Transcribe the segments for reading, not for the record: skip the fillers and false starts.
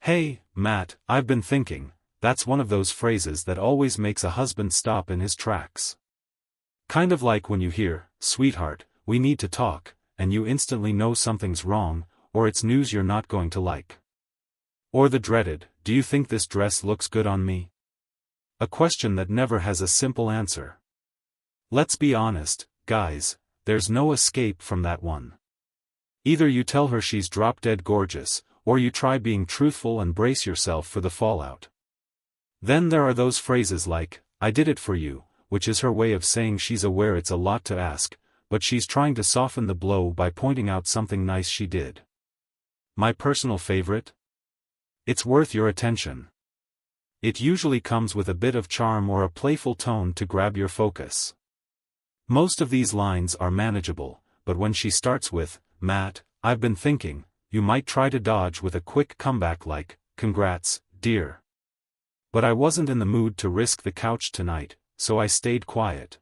Hey, Matt, I've been thinking, that's one of those phrases that always makes a husband stop in his tracks. Kind of like when you hear, "Sweetheart, we need to talk," and you instantly know something's wrong, or it's news you're not going to like. Or the dreaded, "Do you think this dress looks good on me?" A question that never has a simple answer. Let's be honest, guys, there's no escape from that one. Either you tell her she's drop-dead gorgeous, or you try being truthful and brace yourself for the fallout. Then there are those phrases like, "I did it for you," which is her way of saying she's aware it's a lot to ask, but she's trying to soften the blow by pointing out something nice she did. My personal favorite? "It's worth your attention." It usually comes with a bit of charm or a playful tone to grab your focus. Most of these lines are manageable, but when she starts with, "Matt, I've been thinking," you might try to dodge with a quick comeback like, "Congrats, dear. But I wasn't in the mood to risk the couch tonight, so I stayed quiet."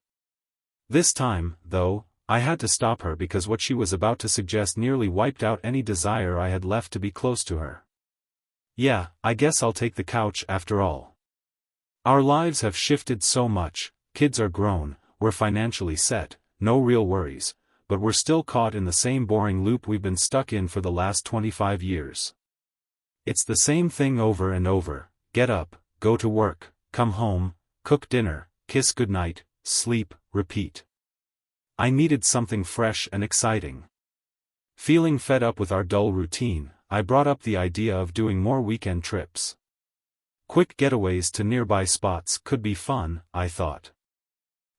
This time, though, I had to stop her because what she was about to suggest nearly wiped out any desire I had left to be close to her. Yeah, I guess I'll take the couch after all. Our lives have shifted so much, kids are grown, we're financially set, no real worries, but we're still caught in the same boring loop we've been stuck in for the last 25 years. It's the same thing over and over: get up, go to work, come home, cook dinner, kiss goodnight, sleep, repeat. I needed something fresh and exciting. Feeling fed up with our dull routine, I brought up the idea of doing more weekend trips. Quick getaways to nearby spots could be fun, I thought.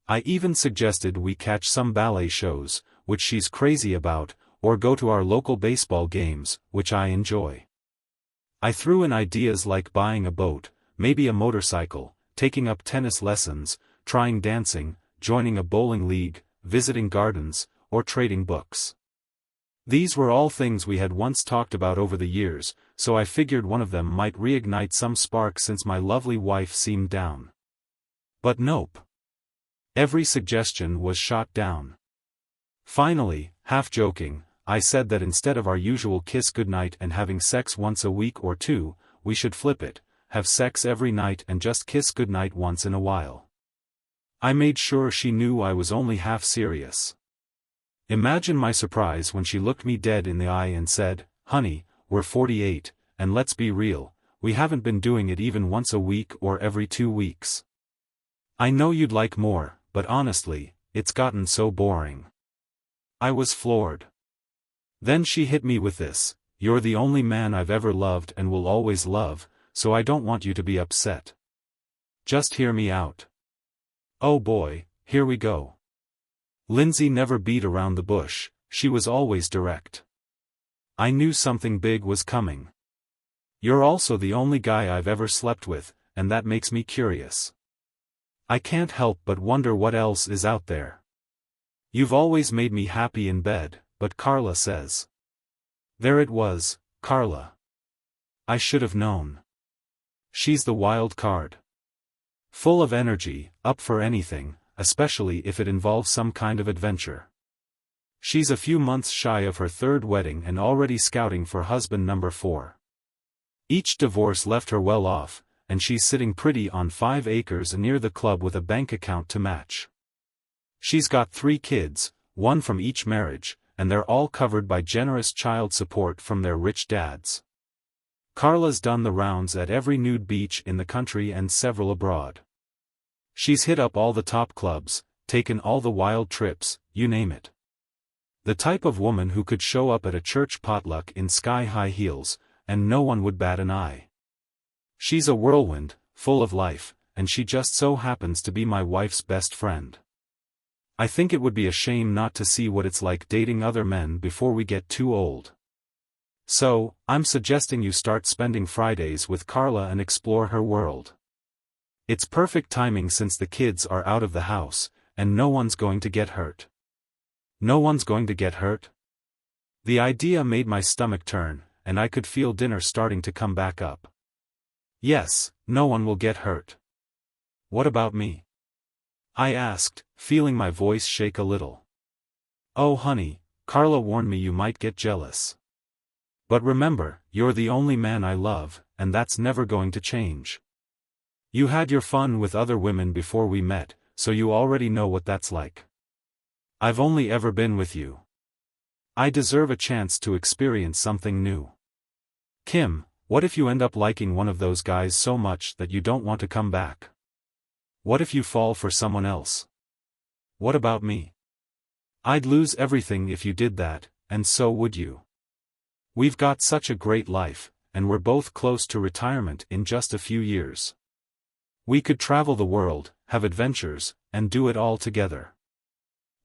I even suggested we catch some ballet shows, which she's crazy about, or go to our local baseball games, which I enjoy. I threw in ideas like buying a boat, maybe a motorcycle, taking up tennis lessons, trying dancing, joining a bowling league, visiting gardens, or trading books. These were all things we had once talked about over the years, so I figured one of them might reignite some spark since my lovely wife seemed down. But nope. Every suggestion was shot down. Finally, half joking, I said that instead of our usual kiss goodnight and having sex once a week or two, we should flip it, have sex every night and just kiss goodnight once in a while. I made sure she knew I was only half serious. Imagine my surprise when she looked me dead in the eye and said, "Honey, we're 48, and let's be real, we haven't been doing it even once a week or every 2 weeks. I know you'd like more, but honestly, it's gotten so boring." I was floored. Then she hit me with this: "You're the only man I've ever loved and will always love, so I don't want you to be upset. Just hear me out." Oh boy, here we go. Lindsay never beat around the bush, she was always direct. I knew something big was coming. "You're also the only guy I've ever slept with, and that makes me curious. I can't help but wonder what else is out there. You've always made me happy in bed, but Carla says." There it was, Carla. I should have known. She's the wild card. Full of energy, up for anything, especially if it involves some kind of adventure. She's a few months shy of her 3rd wedding and already scouting for husband number 4. Each divorce left her well off, and she's sitting pretty on 5 acres near the club with a bank account to match. She's got 3 kids, 1 from each marriage, and they're all covered by generous child support from their rich dads. Carla's done the rounds at every nude beach in the country and several abroad. She's hit up all the top clubs, taken all the wild trips, you name it. The type of woman who could show up at a church potluck in sky-high heels, and no one would bat an eye. She's a whirlwind, full of life, and she just so happens to be my wife's best friend. I think it would be a shame not to see what it's like dating other men before we get too old. So, I'm suggesting you start spending Fridays with Carla and explore her world. It's perfect timing since the kids are out of the house, and no one's going to get hurt. No one's going to get hurt? The idea made my stomach turn, and I could feel dinner starting to come back up. Yes, no one will get hurt. What about me? I asked, feeling my voice shake a little. Oh honey, Carla warned me you might get jealous. But remember, you're the only man I love, and that's never going to change. You had your fun with other women before we met, so you already know what that's like. I've only ever been with you. I deserve a chance to experience something new. Kim, what if you end up liking one of those guys so much that you don't want to come back? What if you fall for someone else? What about me? I'd lose everything if you did that, and so would you. We've got such a great life, and we're both close to retirement in just a few years. We could travel the world, have adventures, and do it all together.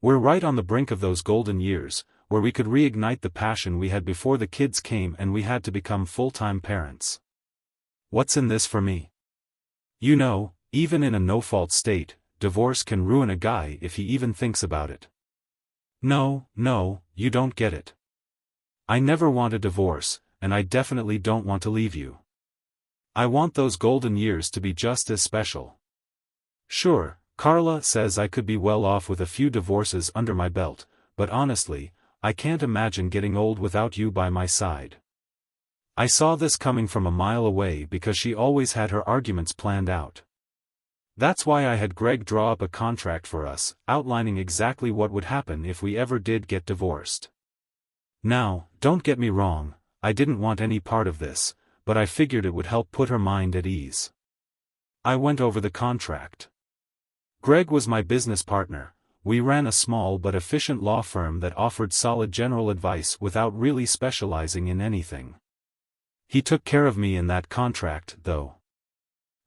We're right on the brink of those golden years, where we could reignite the passion we had before the kids came and we had to become full-time parents. What's in this for me? You know, even in a no-fault state, divorce can ruin a guy if he even thinks about it. No, you don't get it. I never want a divorce, and I definitely don't want to leave you. I want those golden years to be just as special. Sure, Carla says I could be well off with a few divorces under my belt, but honestly, I can't imagine getting old without you by my side. I saw this coming from a mile away because she always had her arguments planned out. That's why I had Greg draw up a contract for us, outlining exactly what would happen if we ever did get divorced. Now, don't get me wrong, I didn't want any part of this, but I figured it would help put her mind at ease. I went over the contract. Greg was my business partner. We ran a small but efficient law firm that offered solid general advice without really specializing in anything. He took care of me in that contract, though.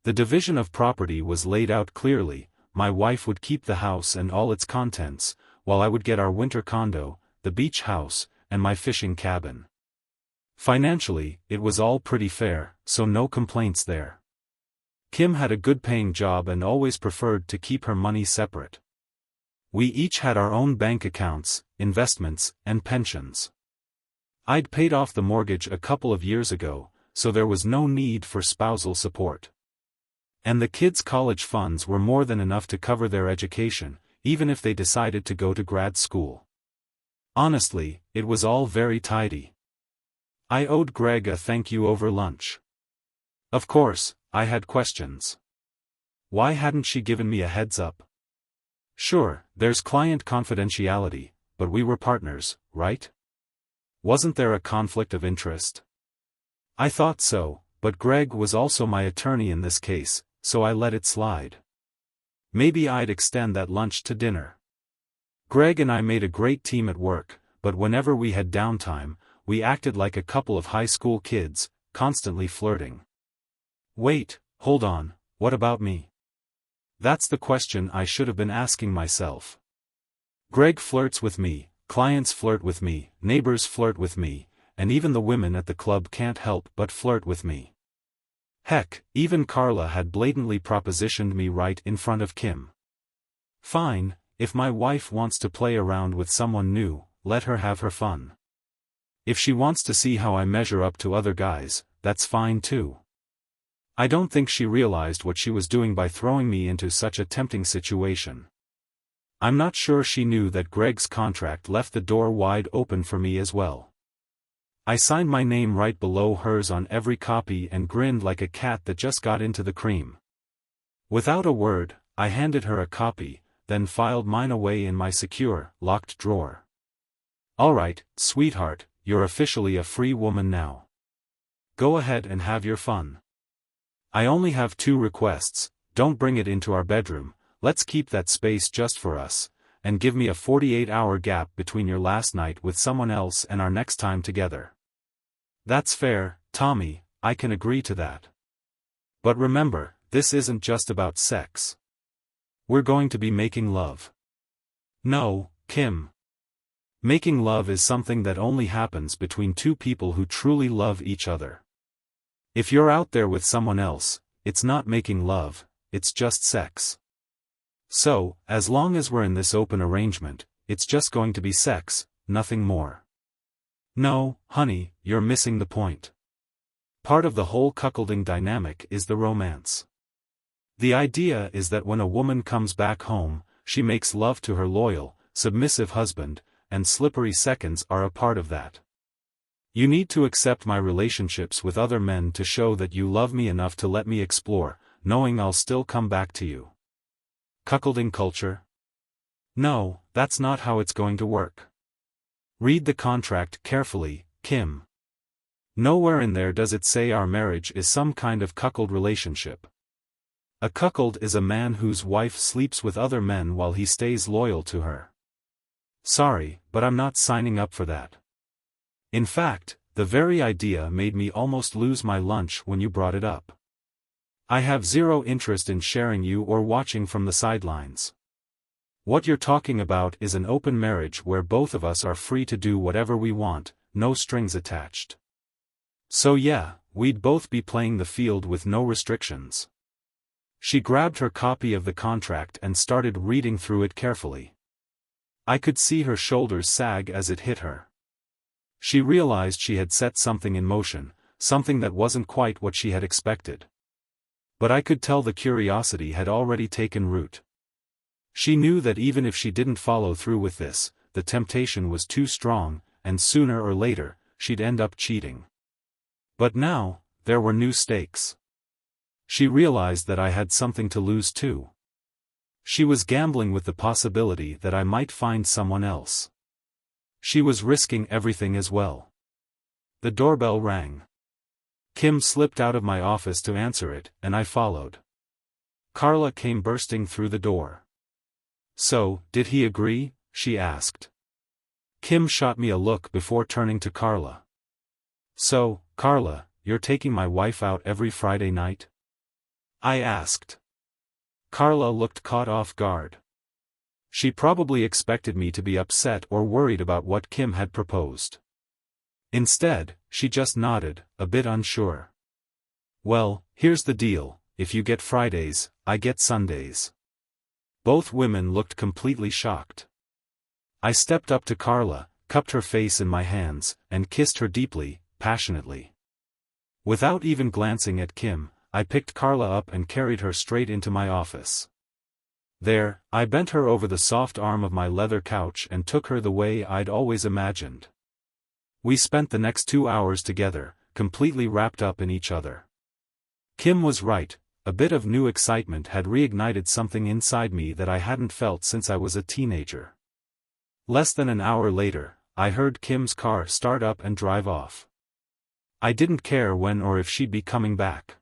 The division of property was laid out clearly. My wife would keep the house and all its contents, while I would get our winter condo, the beach house, and my fishing cabin. Financially, it was all pretty fair, so no complaints there. Kim had a good-paying job and always preferred to keep her money separate. We each had our own bank accounts, investments, and pensions. I'd paid off the mortgage a couple of years ago, so there was no need for spousal support. And the kids' college funds were more than enough to cover their education, even if they decided to go to grad school. Honestly, it was all very tidy. I owed Greg a thank you over lunch. Of course, I had questions. Why hadn't she given me a heads up? Sure, there's client confidentiality, but we were partners, right? Wasn't there a conflict of interest? I thought so, but Greg was also my attorney in this case, so I let it slide. Maybe I'd extend that lunch to dinner. Greg and I made a great team at work, but whenever we had downtime, we acted like a couple of high school kids, constantly flirting. Wait, hold on, what about me? That's the question I should have been asking myself. Greg flirts with me, clients flirt with me, neighbors flirt with me, and even the women at the club can't help but flirt with me. Heck, even Carla had blatantly propositioned me right in front of Kim. Fine, if my wife wants to play around with someone new, let her have her fun. If she wants to see how I measure up to other guys, that's fine too. I don't think she realized what she was doing by throwing me into such a tempting situation. I'm not sure she knew that Greg's contract left the door wide open for me as well. I signed my name right below hers on every copy and grinned like a cat that just got into the cream. Without a word, I handed her a copy, then filed mine away in my secure, locked drawer. Alright, sweetheart, you're officially a free woman now. Go ahead and have your fun. I only have 2 requests: don't bring it into our bedroom, let's keep that space just for us, and give me a 48-hour gap between your last night with someone else and our next time together. That's fair, Tommy, I can agree to that. But remember, this isn't just about sex. We're going to be making love. No, Kim. Making love is something that only happens between 2 people who truly love each other. If you're out there with someone else, it's not making love, it's just sex. So, as long as we're in this open arrangement, it's just going to be sex, nothing more. No, honey, you're missing the point. Part of the whole cuckolding dynamic is the romance. The idea is that when a woman comes back home, she makes love to her loyal, submissive husband, and slippery seconds are a part of that. You need to accept my relationships with other men to show that you love me enough to let me explore, knowing I'll still come back to you. Cuckolding culture? No, that's not how it's going to work. Read the contract carefully, Kim. Nowhere in there does it say our marriage is some kind of cuckold relationship. A cuckold is a man whose wife sleeps with other men while he stays loyal to her. Sorry, but I'm not signing up for that. In fact, the very idea made me almost lose my lunch when you brought it up. I have zero interest in sharing you or watching from the sidelines. What you're talking about is an open marriage where both of us are free to do whatever we want, no strings attached. So yeah, we'd both be playing the field with no restrictions. She grabbed her copy of the contract and started reading through it carefully. I could see her shoulders sag as it hit her. She realized she had set something in motion, something that wasn't quite what she had expected. But I could tell the curiosity had already taken root. She knew that even if she didn't follow through with this, the temptation was too strong, and sooner or later, she'd end up cheating. But now, there were new stakes. She realized that I had something to lose too. She was gambling with the possibility that I might find someone else. She was risking everything as well. The doorbell rang. Kim slipped out of my office to answer it, and I followed. Carla came bursting through the door. So, did he agree? She asked. Kim shot me a look before turning to Carla. So, Carla, you're taking my wife out every Friday night? I asked. Carla looked caught off guard. She probably expected me to be upset or worried about what Kim had proposed. Instead, she just nodded, a bit unsure. Well, here's the deal, if you get Fridays, I get Sundays. Both women looked completely shocked. I stepped up to Carla, cupped her face in my hands, and kissed her deeply, passionately. Without even glancing at Kim, I picked Carla up and carried her straight into my office. There, I bent her over the soft arm of my leather couch and took her the way I'd always imagined. We spent the next 2 hours together, completely wrapped up in each other. Kim was right, a bit of new excitement had reignited something inside me that I hadn't felt since I was a teenager. Less than an hour later, I heard Kim's car start up and drive off. I didn't care when or if she'd be coming back.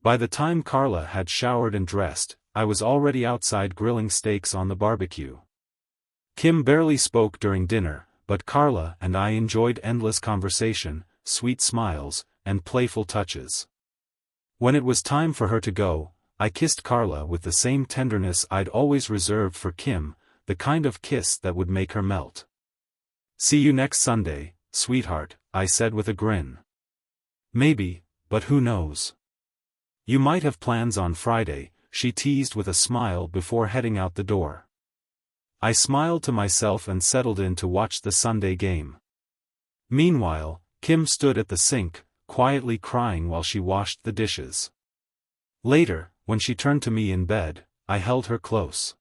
By the time Carla had showered and dressed, I was already outside grilling steaks on the barbecue. Kim barely spoke during dinner, but Carla and I enjoyed endless conversation, sweet smiles, and playful touches. When it was time for her to go, I kissed Carla with the same tenderness I'd always reserved for Kim, the kind of kiss that would make her melt. See you next Sunday, sweetheart, I said with a grin. Maybe, but who knows? You might have plans on Friday, she teased with a smile before heading out the door. I smiled to myself and settled in to watch the Sunday game. Meanwhile, Kim stood at the sink, quietly crying while she washed the dishes. Later, when she turned to me in bed, I held her close.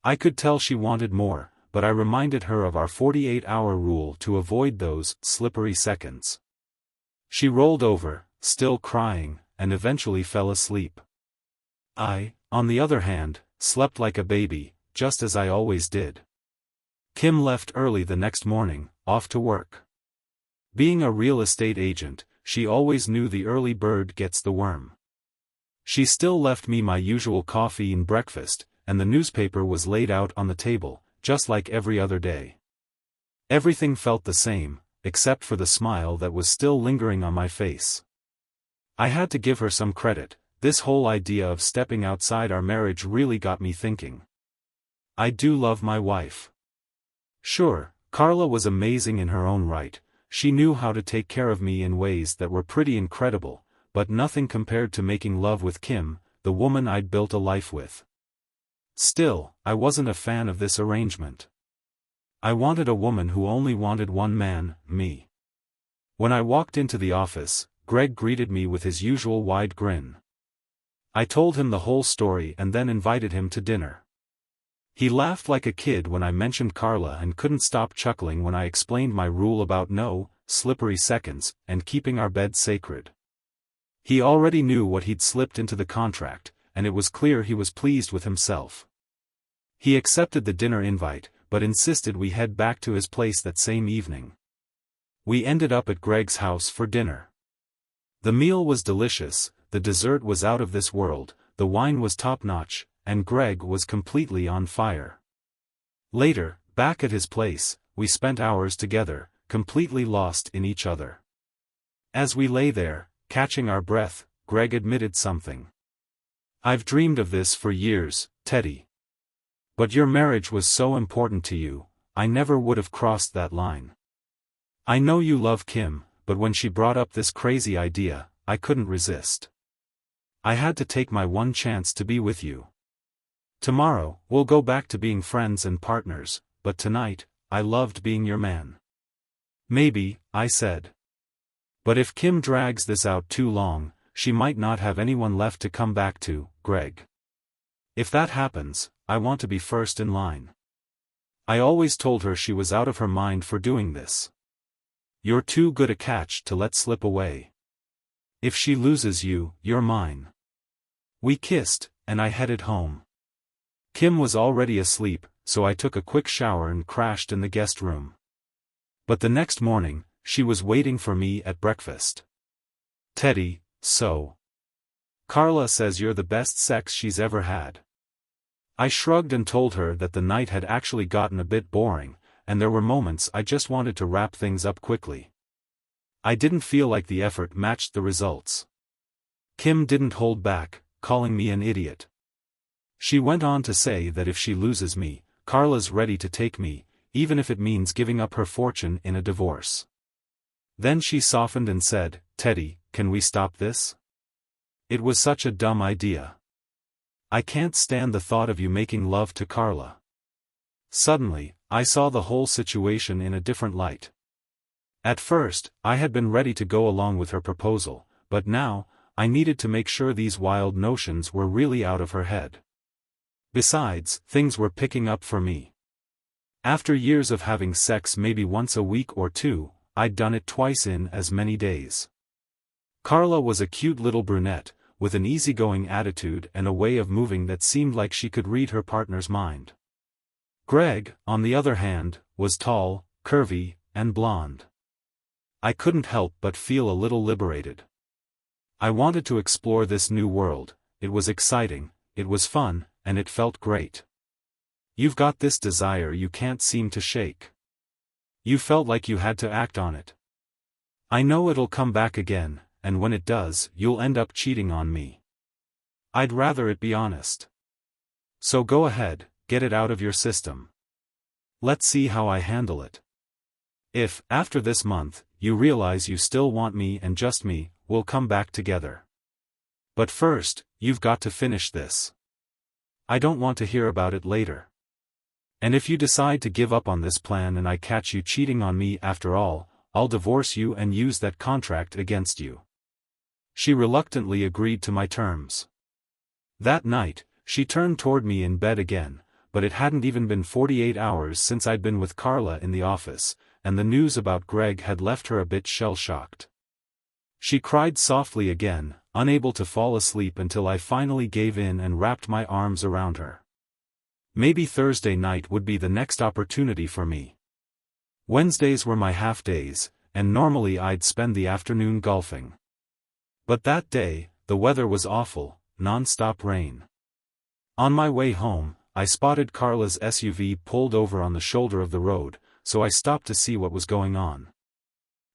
I could tell she wanted more, but I reminded her of our 48-hour rule to avoid those slippery seconds. She rolled over, still crying, and eventually fell asleep. I, on the other hand, slept like a baby, just as I always did. Kim left early the next morning, off to work. Being a real estate agent, she always knew the early bird gets the worm. She still left me my usual coffee and breakfast, and the newspaper was laid out on the table, just like every other day. Everything felt the same, except for the smile that was still lingering on my face. I had to give her some credit. This whole idea of stepping outside our marriage really got me thinking. I do love my wife. Sure, Carla was amazing in her own right, she knew how to take care of me in ways that were pretty incredible, but nothing compared to making love with Kim, the woman I'd built a life with. Still, I wasn't a fan of this arrangement. I wanted a woman who only wanted one man, me. When I walked into the office, Greg greeted me with his usual wide grin. I told him the whole story and then invited him to dinner. He laughed like a kid when I mentioned Carla and couldn't stop chuckling when I explained my rule about no slippery seconds, and keeping our bed sacred. He already knew what he'd slipped into the contract, and it was clear he was pleased with himself. He accepted the dinner invite, but insisted we head back to his place that same evening. We ended up at Greg's house for dinner. The meal was delicious, the dessert was out of this world, the wine was top-notch, and Greg was completely on fire. Later, back at his place, we spent hours together, completely lost in each other. As we lay there, catching our breath, Greg admitted something. "I've dreamed of this for years, Teddy. But your marriage was so important to you, I never would have crossed that line. I know you love Kim, but when she brought up this crazy idea, I couldn't resist. I had to take my one chance to be with you. Tomorrow, we'll go back to being friends and partners, but tonight, I loved being your man." "Maybe," I said. "But if Kim drags this out too long, she might not have anyone left to come back to, Greg. If that happens, I want to be first in line. I always told her she was out of her mind for doing this. You're too good a catch to let slip away. If she loses you, you're mine." We kissed, and I headed home. Kim was already asleep, so I took a quick shower and crashed in the guest room. But the next morning, she was waiting for me at breakfast. "Teddy, so Carla says you're the best sex she's ever had." I shrugged and told her that the night had actually gotten a bit boring, and there were moments I just wanted to wrap things up quickly. I didn't feel like the effort matched the results. Kim didn't hold back, calling me an idiot. She went on to say that if she loses me, Carla's ready to take me, even if it means giving up her fortune in a divorce. Then she softened and said, "Teddy, can we stop this? It was such a dumb idea. I can't stand the thought of you making love to Carla." Suddenly, I saw the whole situation in a different light. At first, I had been ready to go along with her proposal, but now, I needed to make sure these wild notions were really out of her head. Besides, things were picking up for me. After years of having sex maybe once a week or two, I'd done it twice in as many days. Carla was a cute little brunette, with an easygoing attitude and a way of moving that seemed like she could read her partner's mind. Greg, on the other hand, was tall, curvy, and blonde. I couldn't help but feel a little liberated. I wanted to explore this new world. It was exciting, it was fun, and it felt great. You've got this desire you can't seem to shake. You felt like you had to act on it. I know it'll come back again, and when it does, you'll end up cheating on me. I'd rather it be honest. So go ahead, get it out of your system. Let's see how I handle it. If, after this month, you realize you still want me and just me, we'll come back together. But first, you've got to finish this. I don't want to hear about it later. And if you decide to give up on this plan and I catch you cheating on me after all, I'll divorce you and use that contract against you." She reluctantly agreed to my terms. That night, she turned toward me in bed again, but it hadn't even been 48 hours since I'd been with Carla in the office, and the news about Greg had left her a bit shell-shocked. She cried softly again, unable to fall asleep until I finally gave in and wrapped my arms around her. Maybe Thursday night would be the next opportunity for me. Wednesdays were my half-days, and normally I'd spend the afternoon golfing. But that day, the weather was awful, non-stop rain. On my way home, I spotted Carla's SUV pulled over on the shoulder of the road, so I stopped to see what was going on.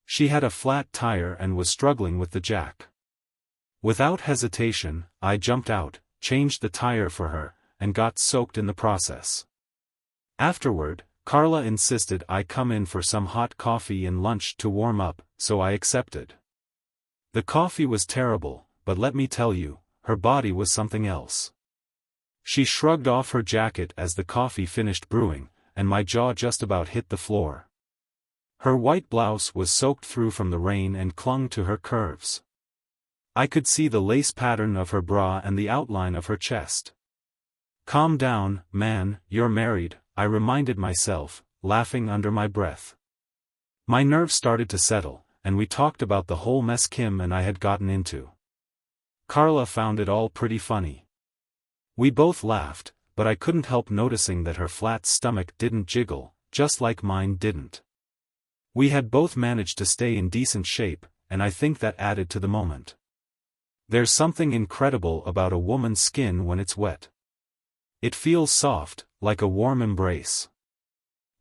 She had a flat tire and was struggling with the jack. Without hesitation, I jumped out, changed the tire for her, and got soaked in the process. Afterward, Carla insisted I come in for some hot coffee and lunch to warm up, so I accepted. The coffee was terrible, but let me tell you, her body was something else. She shrugged off her jacket as the coffee finished brewing, and my jaw just about hit the floor. Her white blouse was soaked through from the rain and clung to her curves. I could see the lace pattern of her bra and the outline of her chest. "Calm down, man, you're married," I reminded myself, laughing under my breath. My nerves started to settle, and we talked about the whole mess Kim and I had gotten into. Carla found it all pretty funny. We both laughed, but I couldn't help noticing that her flat stomach didn't jiggle, just like mine didn't. We had both managed to stay in decent shape, and I think that added to the moment. There's something incredible about a woman's skin when it's wet. It feels soft, like a warm embrace.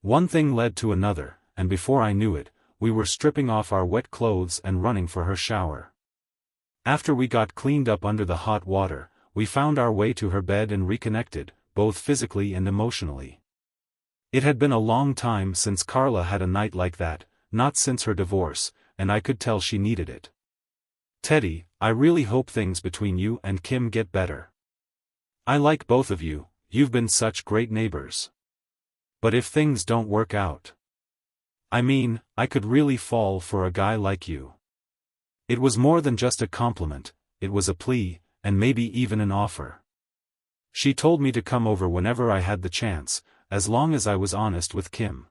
One thing led to another, and before I knew it, we were stripping off our wet clothes and running for her shower. After we got cleaned up under the hot water, we found our way to her bed and reconnected, both physically and emotionally. It had been a long time since Carla had a night like that, not since her divorce, and I could tell she needed it. Teddy, I really hope things between you and Kim get better. I like both of you, you've been such great neighbors. But if things don't work out, I mean, I could really fall for a guy like you. It was more than just a compliment, it was a plea, and maybe even an offer. She told me to come over whenever I had the chance, as long as I was honest with Kim.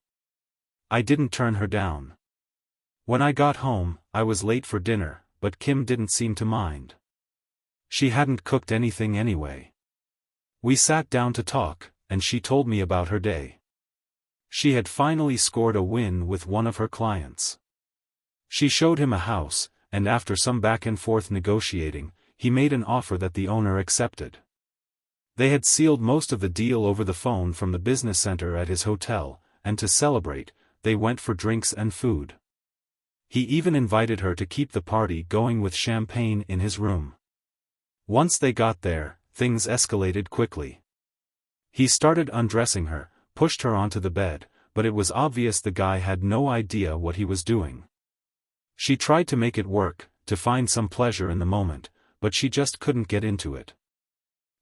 I didn't turn her down. When I got home, I was late for dinner, but Kim didn't seem to mind. She hadn't cooked anything anyway. We sat down to talk, and she told me about her day. She had finally scored a win with one of her clients. She showed him a house, and after some back and forth negotiating, he made an offer that the owner accepted. They had sealed most of the deal over the phone from the business center at his hotel, and to celebrate, they went for drinks and food. He even invited her to keep the party going with champagne in his room. Once they got there, things escalated quickly. He started undressing her, pushed her onto the bed, but it was obvious the guy had no idea what he was doing. She tried to make it work, to find some pleasure in the moment, but she just couldn't get into it.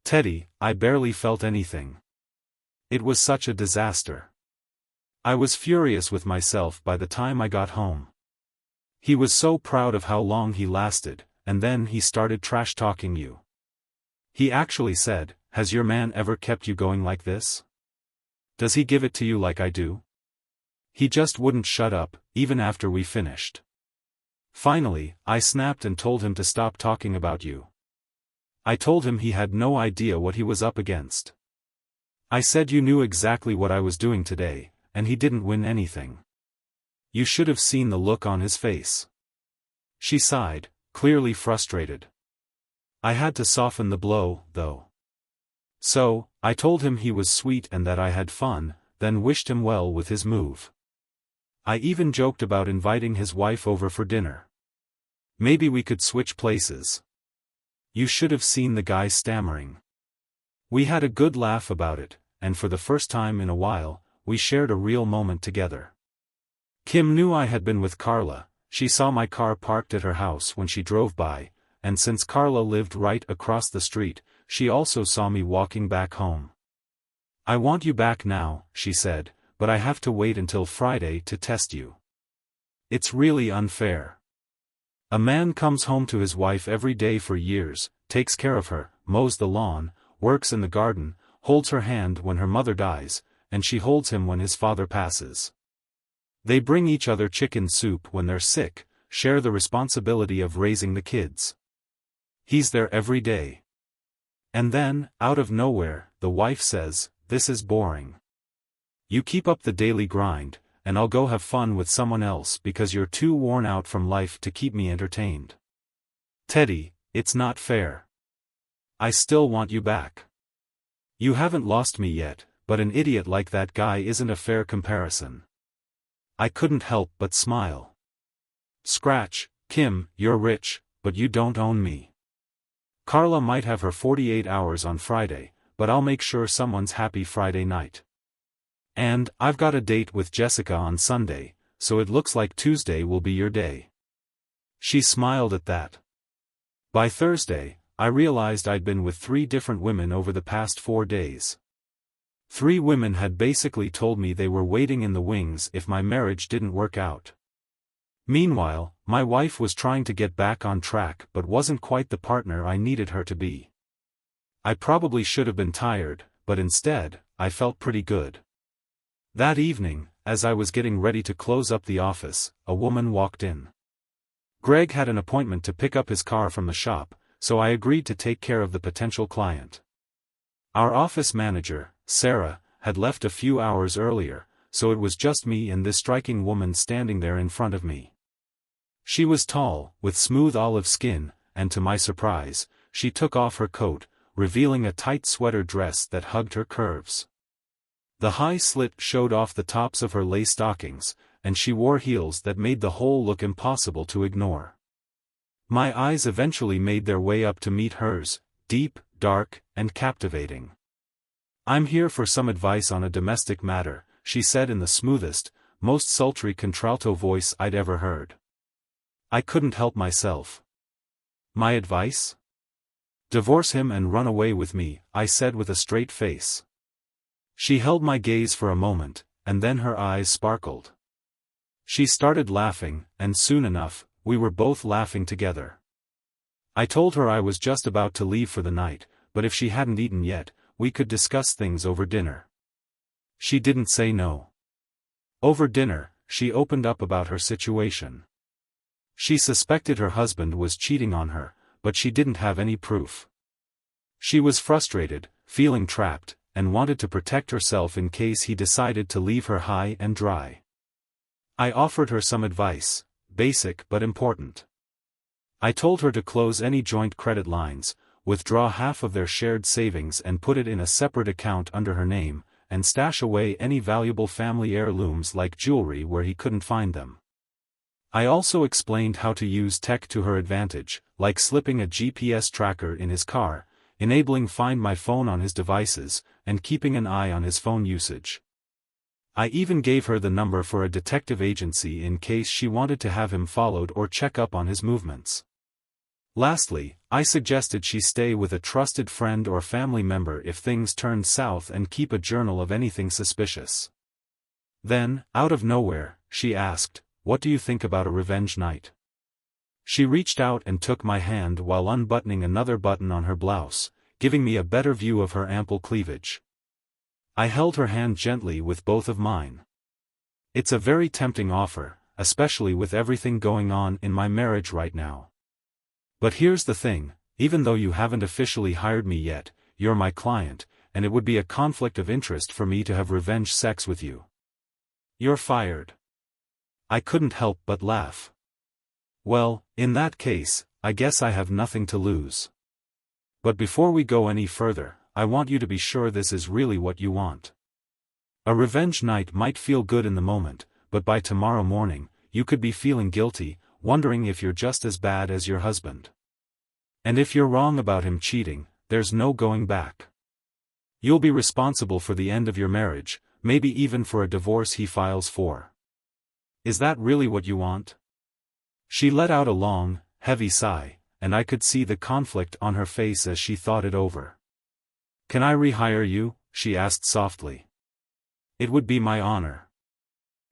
Teddy, I barely felt anything. It was such a disaster. I was furious with myself by the time I got home. He was so proud of how long he lasted, and then he started trash-talking you. He actually said, "Has your man ever kept you going like this? Does he give it to you like I do?" He just wouldn't shut up, even after we finished. Finally, I snapped and told him to stop talking about you. I told him he had no idea what he was up against. I said you knew exactly what I was doing today, and he didn't win anything. You should have seen the look on his face. She sighed, clearly frustrated. I had to soften the blow, though. So, I told him he was sweet and that I had fun, then wished him well with his move. I even joked about inviting his wife over for dinner. Maybe we could switch places. You should have seen the guy stammering. We had a good laugh about it, and for the first time in a while, we shared a real moment together. Kim knew I had been with Carla. She saw my car parked at her house when she drove by, and since Carla lived right across the street, she also saw me walking back home. "I want you back now," she said, "but I have to wait until Friday to test you. It's really unfair. A man comes home to his wife every day for years, takes care of her, mows the lawn, works in the garden, holds her hand when her mother dies, and she holds him when his father passes. They bring each other chicken soup when they're sick, share the responsibility of raising the kids. He's there every day. And then, out of nowhere, the wife says, 'This is boring. You keep up the daily grind, and I'll go have fun with someone else because you're too worn out from life to keep me entertained.' Teddy, it's not fair. I still want you back. You haven't lost me yet, but an idiot like that guy isn't a fair comparison." I couldn't help but smile. "Scratch, Kim, you're rich, but you don't own me. Carla might have her 48 hours on Friday, but I'll make sure someone's happy Friday night. And, I've got a date with Jessica on Sunday, so it looks like Tuesday will be your day." She smiled at that. By Thursday, I realized I'd been with 3 different women over the past 4 days. 3 women had basically told me they were waiting in the wings if my marriage didn't work out. Meanwhile, my wife was trying to get back on track but wasn't quite the partner I needed her to be. I probably should have been tired, but instead, I felt pretty good. That evening, as I was getting ready to close up the office, a woman walked in. Greg had an appointment to pick up his car from the shop, so I agreed to take care of the potential client. Our office manager, Sarah, had left a few hours earlier, so it was just me and this striking woman standing there in front of me. She was tall, with smooth olive skin, and to my surprise, she took off her coat, revealing a tight sweater dress that hugged her curves. The high slit showed off the tops of her lace stockings, and she wore heels that made the whole look impossible to ignore. My eyes eventually made their way up to meet hers, deep, dark, and captivating. "I'm here for some advice on a domestic matter," she said in the smoothest, most sultry contralto voice I'd ever heard. I couldn't help myself. "My advice?" "Divorce him and run away with me," I said with a straight face. She held my gaze for a moment, and then her eyes sparkled. She started laughing, and soon enough, we were both laughing together. I told her I was just about to leave for the night, but if she hadn't eaten yet, we could discuss things over dinner. She didn't say no. Over dinner, she opened up about her situation. She suspected her husband was cheating on her, but she didn't have any proof. She was frustrated, feeling trapped, and wanted to protect herself in case he decided to leave her high and dry. I offered her some advice, basic but important. I told her to close any joint credit lines, withdraw half of their shared savings and put it in a separate account under her name, and stash away any valuable family heirlooms like jewelry where he couldn't find them. I also explained how to use tech to her advantage, like slipping a GPS tracker in his car, enabling Find My Phone on his devices, and keeping an eye on his phone usage. I even gave her the number for a detective agency in case she wanted to have him followed or check up on his movements. Lastly, I suggested she stay with a trusted friend or family member if things turned south and keep a journal of anything suspicious. Then, out of nowhere, she asked, "What do you think about a revenge night?" She reached out and took my hand while unbuttoning another button on her blouse, giving me a better view of her ample cleavage. I held her hand gently with both of mine. "It's a very tempting offer, especially with everything going on in my marriage right now. But here's the thing, even though you haven't officially hired me yet, you're my client, and it would be a conflict of interest for me to have revenge sex with you. You're fired." I couldn't help but laugh. "Well, in that case, I guess I have nothing to lose. But before we go any further, I want you to be sure this is really what you want. A revenge night might feel good in the moment, but by tomorrow morning, you could be feeling guilty, wondering if you're just as bad as your husband. And if you're wrong about him cheating, there's no going back. You'll be responsible for the end of your marriage, maybe even for a divorce he files for. Is that really what you want?" She let out a long, heavy sigh, and I could see the conflict on her face as she thought it over. "Can I rehire you?" she asked softly. "It would be my honor.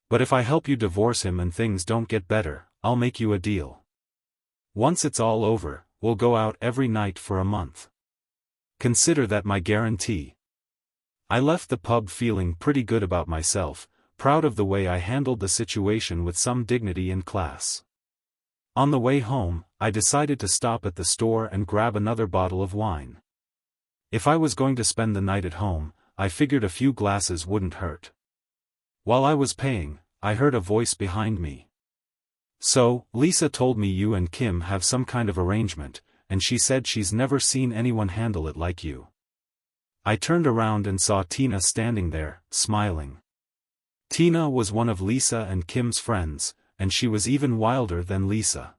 But if I help you divorce him and things don't get better, I'll make you a deal. Once it's all over, we'll go out every night for a month. Consider that my guarantee." I left the pub feeling pretty good about myself, proud of the way I handled the situation with some dignity and class. On the way home, I decided to stop at the store and grab another bottle of wine. If I was going to spend the night at home, I figured a few glasses wouldn't hurt. While I was paying, I heard a voice behind me. "So, Lisa told me you and Kim have some kind of arrangement, and she said she's never seen anyone handle it like you." I turned around and saw Tina standing there, smiling. Tina was one of Lisa and Kim's friends, and she was even wilder than Lisa.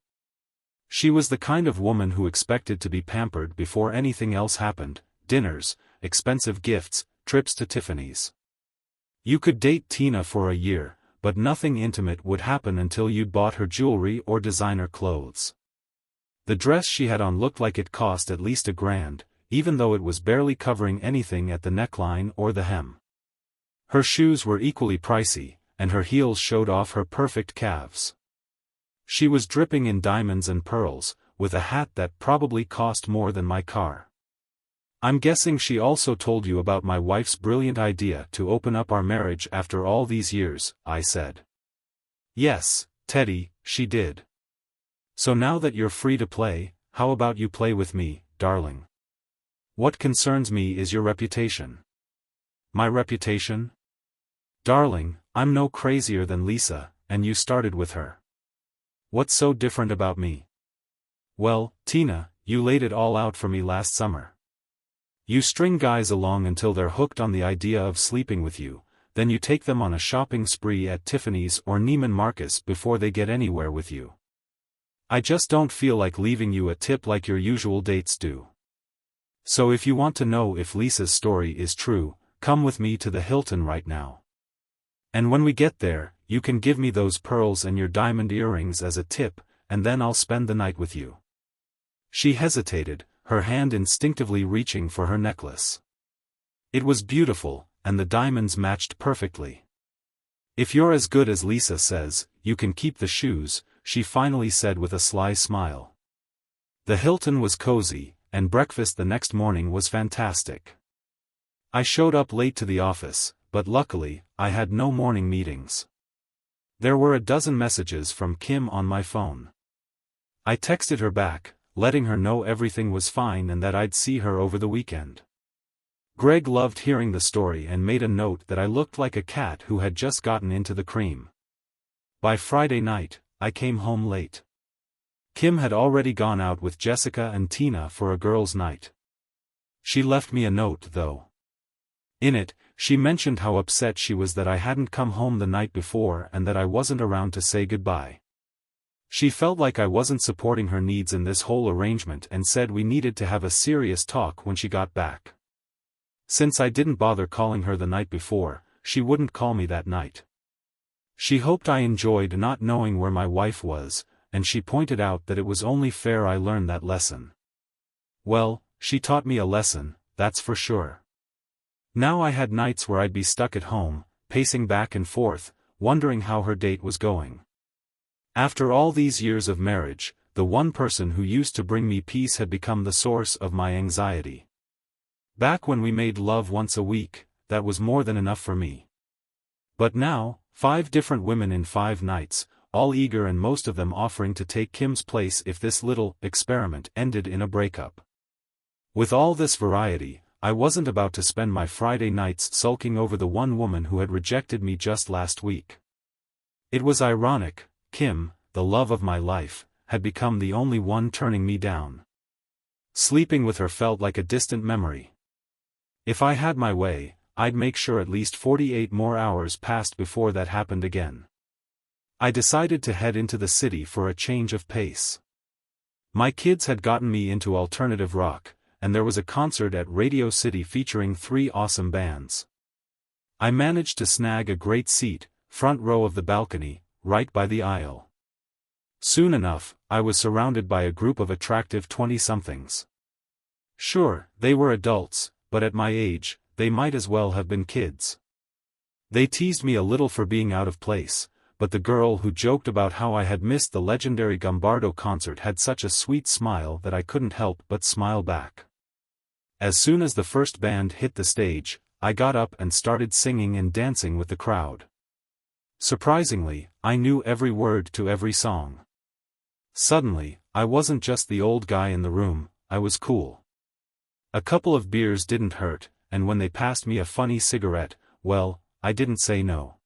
She was the kind of woman who expected to be pampered before anything else happened: dinners, expensive gifts, trips to Tiffany's. You could date Tina for a year, but nothing intimate would happen until you'd bought her jewelry or designer clothes. The dress she had on looked like it cost at least $1,000, even though it was barely covering anything at the neckline or the hem. Her shoes were equally pricey, and her heels showed off her perfect calves. She was dripping in diamonds and pearls, with a hat that probably cost more than my car. I'm guessing she also told you about my wife's brilliant idea to open up our marriage after all these years, I said. Yes, Teddy, she did. So now that you're free to play, how about you play with me, darling? What concerns me is your reputation. My reputation? Darling, I'm no crazier than Lisa, and you started with her. What's so different about me? Well, Tina, you laid it all out for me last summer. You string guys along until they're hooked on the idea of sleeping with you, then you take them on a shopping spree at Tiffany's or Neiman Marcus before they get anywhere with you. I just don't feel like leaving you a tip like your usual dates do. So if you want to know if Lisa's story is true, come with me to the Hilton right now. And when we get there, you can give me those pearls and your diamond earrings as a tip, and then I'll spend the night with you. She hesitated, her hand instinctively reaching for her necklace. It was beautiful, and the diamonds matched perfectly. If you're as good as Lisa says, you can keep the shoes, she finally said with a sly smile. The Hilton was cozy, and breakfast the next morning was fantastic. I showed up late to the office, but luckily, I had no morning meetings. There were a dozen messages from Kim on my phone. I texted her back, letting her know everything was fine and that I'd see her over the weekend. Greg loved hearing the story and made a note that I looked like a cat who had just gotten into the cream. By Friday night, I came home late. Kim had already gone out with Jessica and Tina for a girls' night. She left me a note though. In it, she mentioned how upset she was that I hadn't come home the night before and that I wasn't around to say goodbye. She felt like I wasn't supporting her needs in this whole arrangement and said we needed to have a serious talk when she got back. Since I didn't bother calling her the night before, she wouldn't call me that night. She hoped I enjoyed not knowing where my wife was, and she pointed out that it was only fair I learn that lesson. Well, she taught me a lesson, that's for sure. Now I had nights where I'd be stuck at home, pacing back and forth, wondering how her date was going. After all these years of marriage, the one person who used to bring me peace had become the source of my anxiety. Back when we made love once a week, that was more than enough for me. But now, 5 different women in 5 nights, all eager and most of them offering to take Kim's place if this little experiment ended in a breakup. With all this variety, I wasn't about to spend my Friday nights sulking over the one woman who had rejected me just last week. It was ironic, Kim, the love of my life, had become the only one turning me down. Sleeping with her felt like a distant memory. If I had my way, I'd make sure at least 48 more hours passed before that happened again. I decided to head into the city for a change of pace. My kids had gotten me into alternative rock, and there was a concert at Radio City featuring 3 awesome bands. I managed to snag a great seat, front row of the balcony, right by the aisle. Soon enough, I was surrounded by a group of attractive 20-somethings. Sure, they were adults, but at my age, they might as well have been kids. They teased me a little for being out of place, but the girl who joked about how I had missed the legendary Gumbardo concert had such a sweet smile that I couldn't help but smile back. As soon as the first band hit the stage, I got up and started singing and dancing with the crowd. Surprisingly, I knew every word to every song. Suddenly, I wasn't just the old guy in the room, I was cool. A couple of beers didn't hurt, and when they passed me a funny cigarette, well, I didn't say no.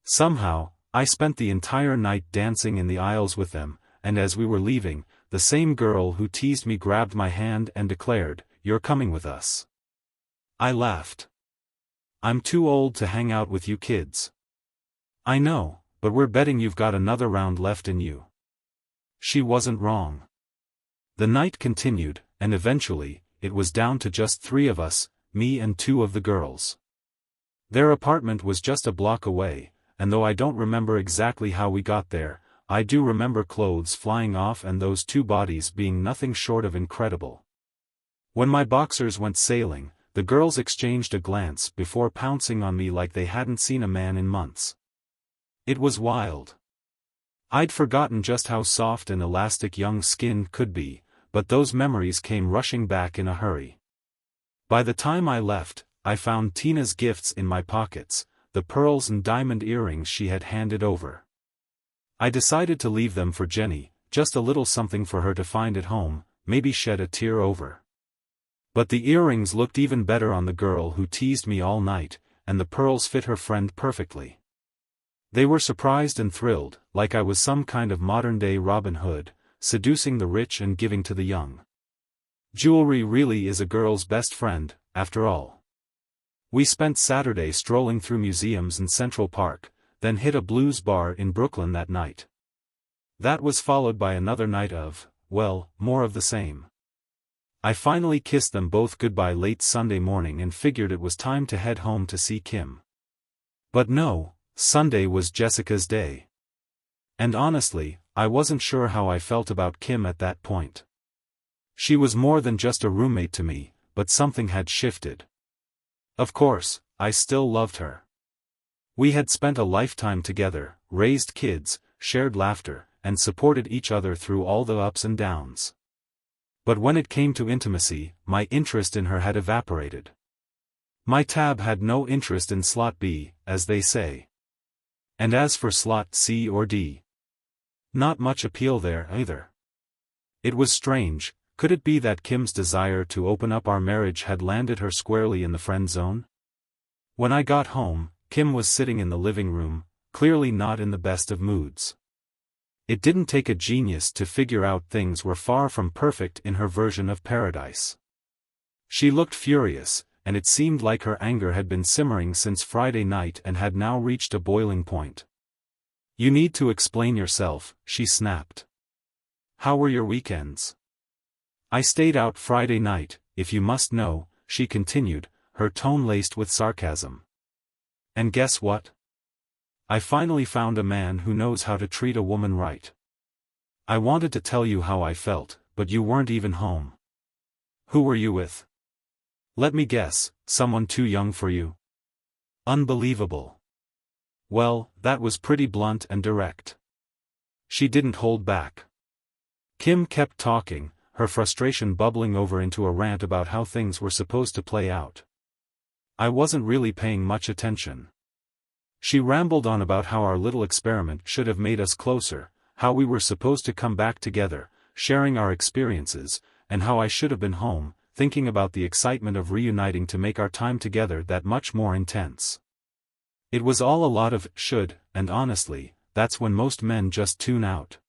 Somehow, I spent the entire night dancing in the aisles with them, and as we were leaving, the same girl who teased me grabbed my hand and declared, "You're coming with us." I laughed. "I'm too old to hang out with you kids." "I know, but we're betting you've got another round left in you." She wasn't wrong. The night continued, and eventually, it was down to just 3 of us, me and 2 of the girls. Their apartment was just a block away, and though I don't remember exactly how we got there, I do remember clothes flying off and those 2 bodies being nothing short of incredible. When my boxers went sailing, the girls exchanged a glance before pouncing on me like they hadn't seen a man in months. It was wild. I'd forgotten just how soft and elastic young skin could be, but those memories came rushing back in a hurry. By the time I left, I found Tina's gifts in my pockets, the pearls and diamond earrings she had handed over. I decided to leave them for Jenny, just a little something for her to find at home, maybe shed a tear over. But the earrings looked even better on the girl who teased me all night, and the pearls fit her friend perfectly. They were surprised and thrilled, like I was some kind of modern-day Robin Hood, seducing the rich and giving to the young. Jewelry really is a girl's best friend, after all. We spent Saturday strolling through museums in Central Park, then hit a blues bar in Brooklyn that night. That was followed by another night of, well, more of the same. I finally kissed them both goodbye late Sunday morning and figured it was time to head home to see Kim. But no, Sunday was Jessica's day. And honestly, I wasn't sure how I felt about Kim at that point. She was more than just a roommate to me, but something had shifted. Of course, I still loved her. We had spent a lifetime together, raised kids, shared laughter, and supported each other through all the ups and downs. But when it came to intimacy, my interest in her had evaporated. My tab had no interest in slot B, as they say. And as for slot C or D, not much appeal there either. It was strange. Could it be that Kim's desire to open up our marriage had landed her squarely in the friend zone? When I got home, Kim was sitting in the living room, clearly not in the best of moods. It didn't take a genius to figure out things were far from perfect in her version of paradise. She looked furious, and it seemed like her anger had been simmering since Friday night and had now reached a boiling point. "You need to explain yourself," she snapped. "How were your weekends?" "I stayed out Friday night, if you must know," she continued, her tone laced with sarcasm. "And guess what? I finally found a man who knows how to treat a woman right. I wanted to tell you how I felt, but you weren't even home." "Who were you with?" "Let me guess, someone too young for you." "Unbelievable." Well, that was pretty blunt and direct. She didn't hold back. Kim kept talking, her frustration bubbling over into a rant about how things were supposed to play out. I wasn't really paying much attention. She rambled on about how our little experiment should have made us closer, how we were supposed to come back together, sharing our experiences, and how I should have been home, thinking about the excitement of reuniting to make our time together that much more intense. It was all a lot of should, and honestly, that's when most men just tune out.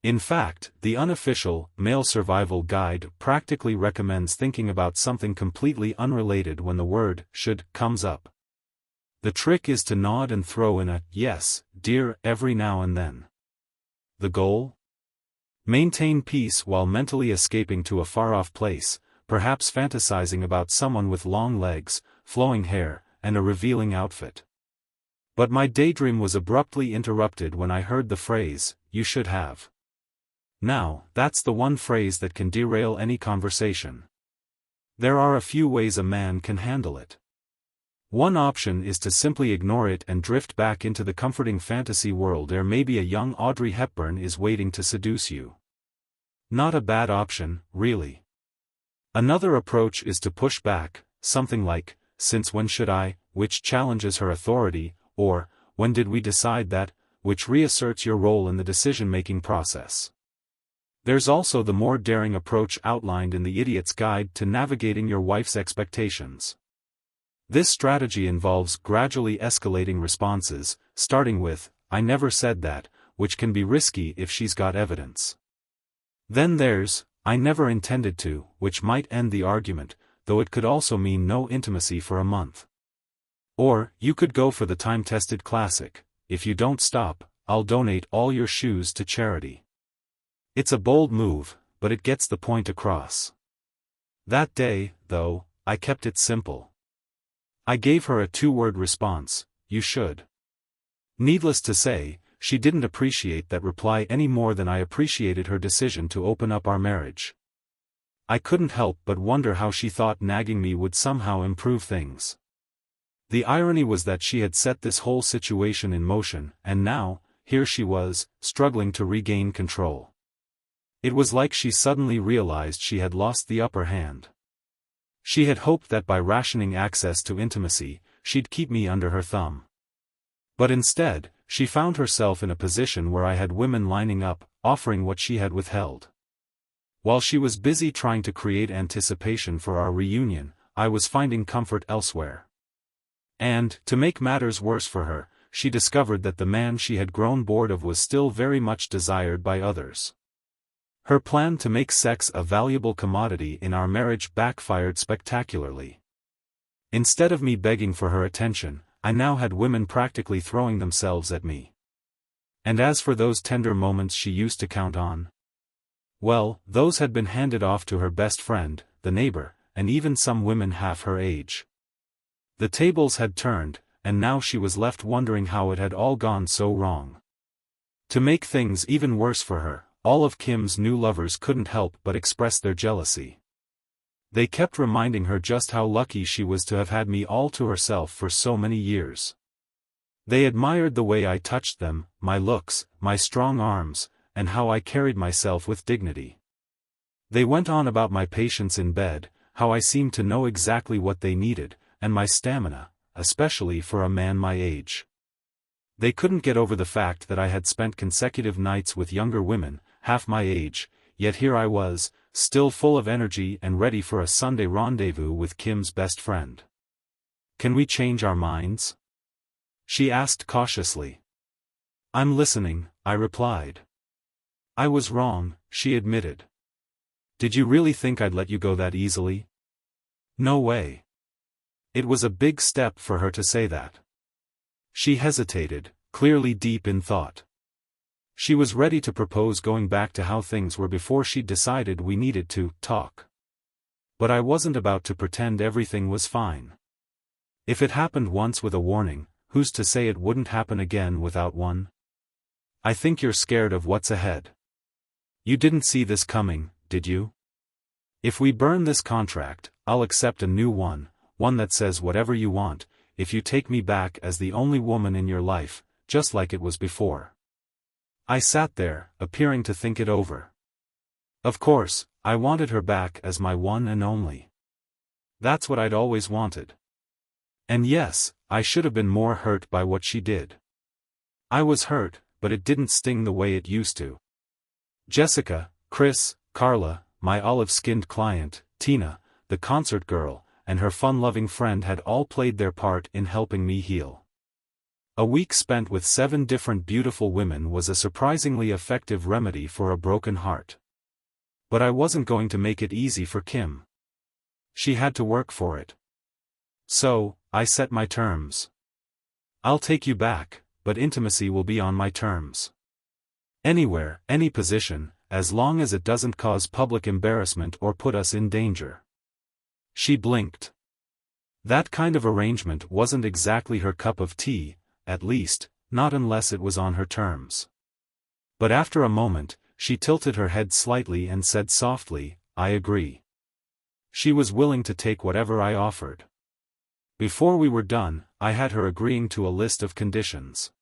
In fact, the unofficial Male Survival Guide practically recommends thinking about something completely unrelated when the word should comes up. The trick is to nod and throw in a yes, dear every now and then. The goal? Maintain peace while mentally escaping to a far-off place, perhaps fantasizing about someone with long legs, flowing hair, and a revealing outfit. But my daydream was abruptly interrupted when I heard the phrase, "You should have." Now, that's the one phrase that can derail any conversation. There are a few ways a man can handle it. One option is to simply ignore it and drift back into the comforting fantasy world where maybe a young Audrey Hepburn is waiting to seduce you. Not a bad option, really. Another approach is to push back, something like, "Since when should I," which challenges her authority, or, "When did we decide that," which reasserts your role in the decision-making process. There's also the more daring approach outlined in the Idiot's Guide to Navigating Your Wife's Expectations. This strategy involves gradually escalating responses, starting with, "I never said that," which can be risky if she's got evidence. Then there's, "I never intended to," which might end the argument, though it could also mean no intimacy for a month. Or, you could go for the time-tested classic, "If you don't stop, I'll donate all your shoes to charity." It's a bold move, but it gets the point across. That day, though, I kept it simple. I gave her a two-word response, "You should." Needless to say, she didn't appreciate that reply any more than I appreciated her decision to open up our marriage. I couldn't help but wonder how she thought nagging me would somehow improve things. The irony was that she had set this whole situation in motion, and now, here she was, struggling to regain control. It was like she suddenly realized she had lost the upper hand. She had hoped that by rationing access to intimacy, she'd keep me under her thumb. But instead, she found herself in a position where I had women lining up, offering what she had withheld. While she was busy trying to create anticipation for our reunion, I was finding comfort elsewhere. And, to make matters worse for her, she discovered that the man she had grown bored of was still very much desired by others. Her plan to make sex a valuable commodity in our marriage backfired spectacularly. Instead of me begging for her attention, I now had women practically throwing themselves at me. And as for those tender moments she used to count on, well, those had been handed off to her best friend, the neighbor, and even some women half her age. The tables had turned, and now she was left wondering how it had all gone so wrong. To make things even worse for her, all of Kim's new lovers couldn't help but express their jealousy. They kept reminding her just how lucky she was to have had me all to herself for so many years. They admired the way I touched them, my looks, my strong arms, and how I carried myself with dignity. They went on about my patience in bed, how I seemed to know exactly what they needed, and my stamina, especially for a man my age. They couldn't get over the fact that I had spent consecutive nights with younger women, half my age, yet here I was, still full of energy and ready for a Sunday rendezvous with Kim's best friend. "Can we change our minds?" she asked cautiously. "I'm listening," I replied. "I was wrong," she admitted. "Did you really think I'd let you go that easily?" "No way." It was a big step for her to say that. She hesitated, clearly deep in thought. She was ready to propose going back to how things were before she'd decided we needed to talk. But I wasn't about to pretend everything was fine. If it happened once with a warning, who's to say it wouldn't happen again without one? "I think you're scared of what's ahead. You didn't see this coming, did you? If we burn this contract, I'll accept a new one that says whatever you want, if you take me back as the only woman in your life, just like it was before." I sat there, appearing to think it over. Of course, I wanted her back as my one and only. That's what I'd always wanted. And yes, I should have been more hurt by what she did. I was hurt, but it didn't sting the way it used to. Jessica, Chris, Carla, my olive-skinned client, Tina, the concert girl, and her fun-loving friend had all played their part in helping me heal. A week spent with 7 different beautiful women was a surprisingly effective remedy for a broken heart. But I wasn't going to make it easy for Kim. She had to work for it. So, I set my terms. "I'll take you back, but intimacy will be on my terms. Anywhere, any position, as long as it doesn't cause public embarrassment or put us in danger." She blinked. That kind of arrangement wasn't exactly her cup of tea, at least, not unless it was on her terms. But after a moment, she tilted her head slightly and said softly, "I agree." She was willing to take whatever I offered. Before we were done, I had her agreeing to a list of conditions.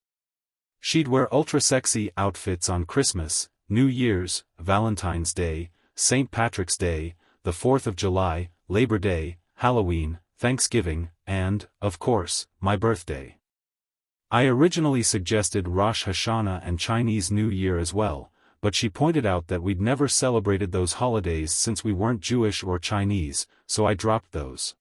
She'd wear ultra-sexy outfits on Christmas, New Year's, Valentine's Day, St. Patrick's Day, the 4th of July, Labor Day, Halloween, Thanksgiving, and, of course, my birthday. I originally suggested Rosh Hashanah and Chinese New Year as well, but she pointed out that we'd never celebrated those holidays since we weren't Jewish or Chinese, so I dropped those.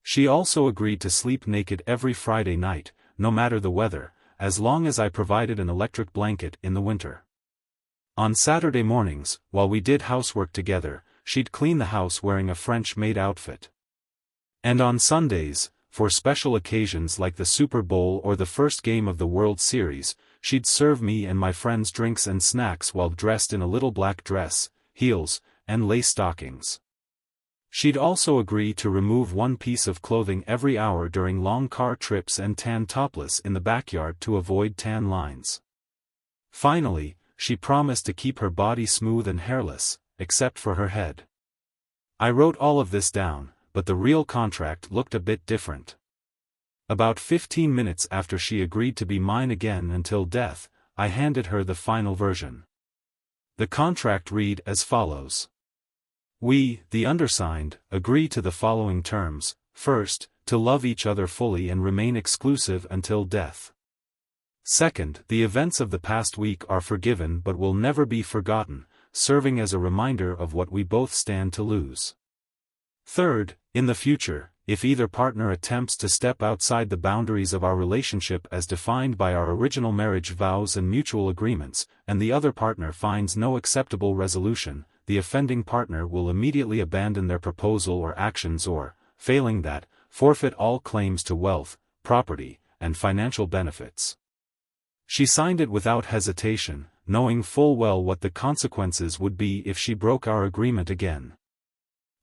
She also agreed to sleep naked every Friday night, no matter the weather, as long as I provided an electric blanket in the winter. On Saturday mornings, while we did housework together, she'd clean the house wearing a French-maid outfit. And on Sundays, for special occasions like the Super Bowl or the first game of the World Series, she'd serve me and my friends drinks and snacks while dressed in a little black dress, heels, and lace stockings. She'd also agree to remove one piece of clothing every hour during long car trips and tan topless in the backyard to avoid tan lines. Finally, she promised to keep her body smooth and hairless, except for her head. I wrote all of this down, but the real contract looked a bit different. About 15 minutes after she agreed to be mine again until death, I handed her the final version. The contract read as follows. We, the undersigned, agree to the following terms. First, to love each other fully and remain exclusive until death. Second, the events of the past week are forgiven but will never be forgotten, serving as a reminder of what we both stand to lose. Third, in the future, if either partner attempts to step outside the boundaries of our relationship as defined by our original marriage vows and mutual agreements, and the other partner finds no acceptable resolution, the offending partner will immediately abandon their proposal or actions or, failing that, forfeit all claims to wealth, property, and financial benefits. She signed it without hesitation, knowing full well what the consequences would be if she broke our agreement again.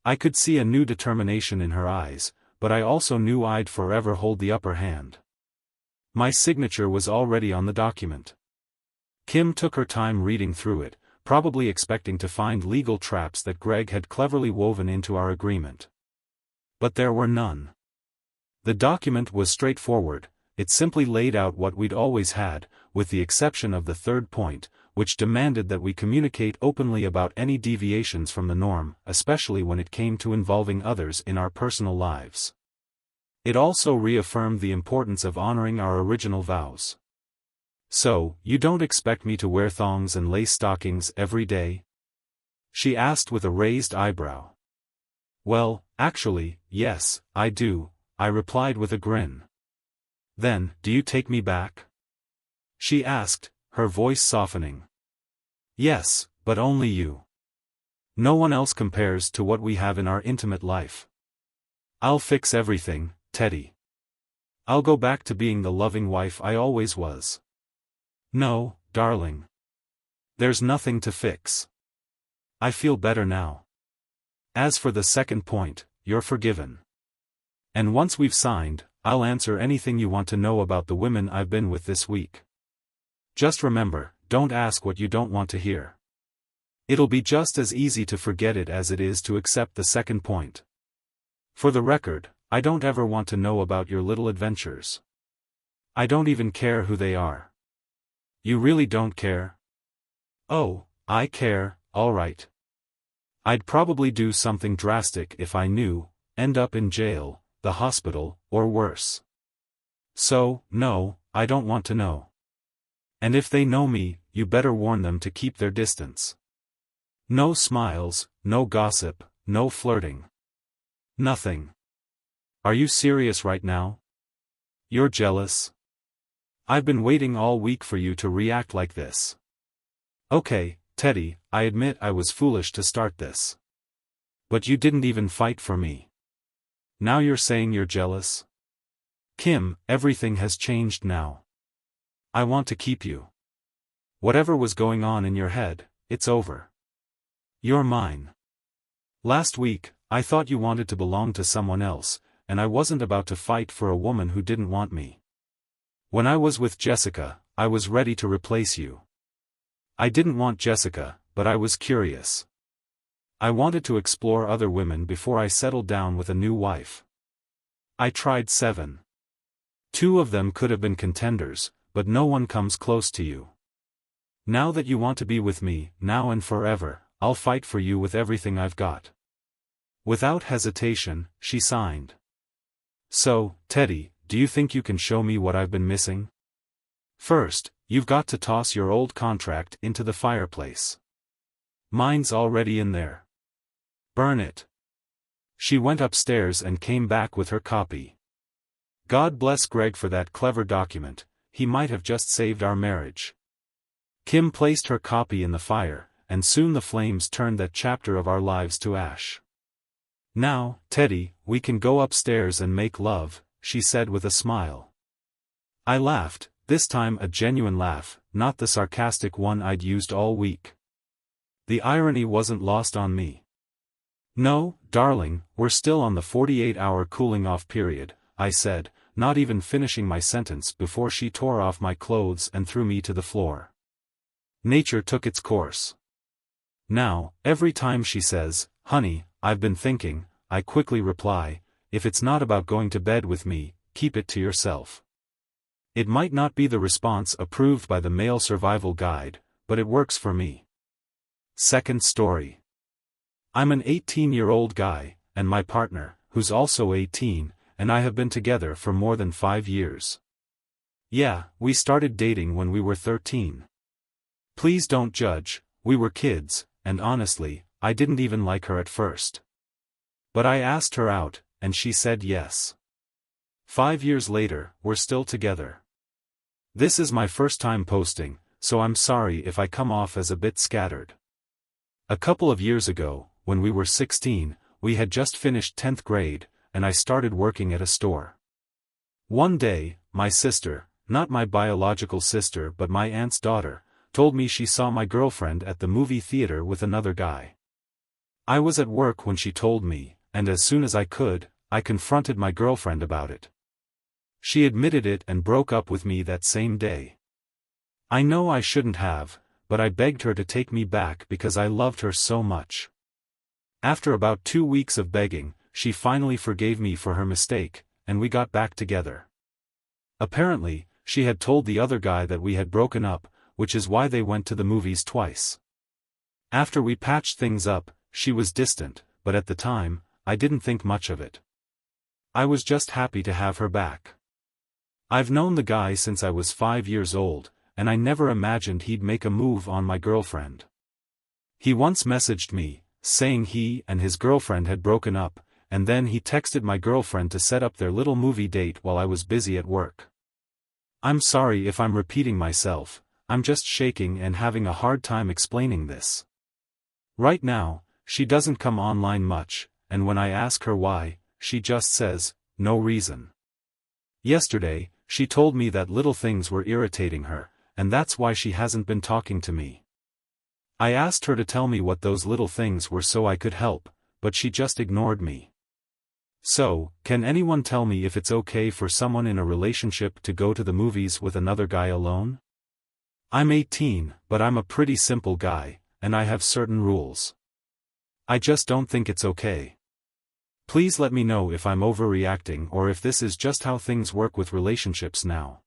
I could see a new determination in her eyes, but I also knew I'd forever hold the upper hand. My signature was already on the document. Kim took her time reading through it, probably expecting to find legal traps that Greg had cleverly woven into our agreement. But there were none. The document was straightforward. It simply laid out what we'd always had, with the exception of the third point, which demanded that we communicate openly about any deviations from the norm, especially when it came to involving others in our personal lives. It also reaffirmed the importance of honoring our original vows. So, you don't expect me to wear thongs and lace stockings every day? She asked with a raised eyebrow. Well, actually, yes, I do, I replied with a grin. Then, do you take me back? She asked, her voice softening. Yes, but only you. No one else compares to what we have in our intimate life. I'll fix everything, Teddy. I'll go back to being the loving wife I always was. No, darling. There's nothing to fix. I feel better now. As for the second point, you're forgiven. And once we've signed, I'll answer anything you want to know about the women I've been with this week. Just remember, don't ask what you don't want to hear. It'll be just as easy to forget it as it is to accept the second point. For the record, I don't ever want to know about your little adventures. I don't even care who they are. You really don't care? Oh, I care, all right. I'd probably do something drastic if I knew, end up in jail, the hospital, or worse. So, no, I don't want to know. And if they know me, you better warn them to keep their distance. No smiles, no gossip, no flirting. Nothing. Are you serious right now? You're jealous? I've been waiting all week for you to react like this. Okay, Teddy, I admit I was foolish to start this. But you didn't even fight for me. Now you're saying you're jealous? Kim, everything has changed now. I want to keep you. Whatever was going on in your head, it's over. You're mine. Last week, I thought you wanted to belong to someone else, and I wasn't about to fight for a woman who didn't want me. When I was with Jessica, I was ready to replace you. I didn't want Jessica, but I was curious. I wanted to explore other women before I settled down with a new wife. I tried 7. 2 of them could have been contenders, but no one comes close to you. Now that you want to be with me, now and forever, I'll fight for you with everything I've got. Without hesitation, she signed. So, Teddy, do you think you can show me what I've been missing? First, you've got to toss your old contract into the fireplace. Mine's already in there. Burn it. She went upstairs and came back with her copy. God bless Greg for that clever document, he might have just saved our marriage. Kim placed her copy in the fire, and soon the flames turned that chapter of our lives to ash. Now, Teddy, we can go upstairs and make love, she said with a smile. I laughed, this time a genuine laugh, not the sarcastic one I'd used all week. The irony wasn't lost on me. No, darling, we're still on the 48-hour cooling-off period, I said, not even finishing my sentence before she tore off my clothes and threw me to the floor. Nature took its course. Now, every time she says, honey, I've been thinking, I quickly reply, if it's not about going to bed with me, keep it to yourself. It might not be the response approved by the Male Survival Guide, but it works for me. Second story. I'm an 18-year-old guy, and my partner, who's also 18, and I have been together for more than 5 years. Yeah, we started dating when we were 13. Please don't judge, we were kids, and honestly, I didn't even like her at first. But I asked her out, and she said yes. 5 years later, we're still together. This is my first time posting, so I'm sorry if I come off as a bit scattered. A couple of years ago, when we were 16, we had just finished 10th grade, and I started working at a store. One day, my sister, not my biological sister but my aunt's daughter, told me she saw my girlfriend at the movie theater with another guy. I was at work when she told me, and as soon as I could, I confronted my girlfriend about it. She admitted it and broke up with me that same day. I know I shouldn't have, but I begged her to take me back because I loved her so much. After about 2 weeks of begging, she finally forgave me for her mistake, and we got back together. Apparently, she had told the other guy that we had broken up, which is why they went to the movies twice. After we patched things up, she was distant, but at the time, I didn't think much of it. I was just happy to have her back. I've known the guy since I was 5 years old, and I never imagined he'd make a move on my girlfriend. He once messaged me, saying he and his girlfriend had broken up, and then he texted my girlfriend to set up their little movie date while I was busy at work. I'm sorry if I'm repeating myself, I'm just shaking and having a hard time explaining this. Right now, she doesn't come online much, and when I ask her why, she just says, no reason. Yesterday, she told me that little things were irritating her, and that's why she hasn't been talking to me. I asked her to tell me what those little things were so I could help, but she just ignored me. So, can anyone tell me if it's okay for someone in a relationship to go to the movies with another guy alone? I'm 18, but I'm a pretty simple guy, and I have certain rules. I just don't think it's okay. Please let me know if I'm overreacting or if this is just how things work with relationships now.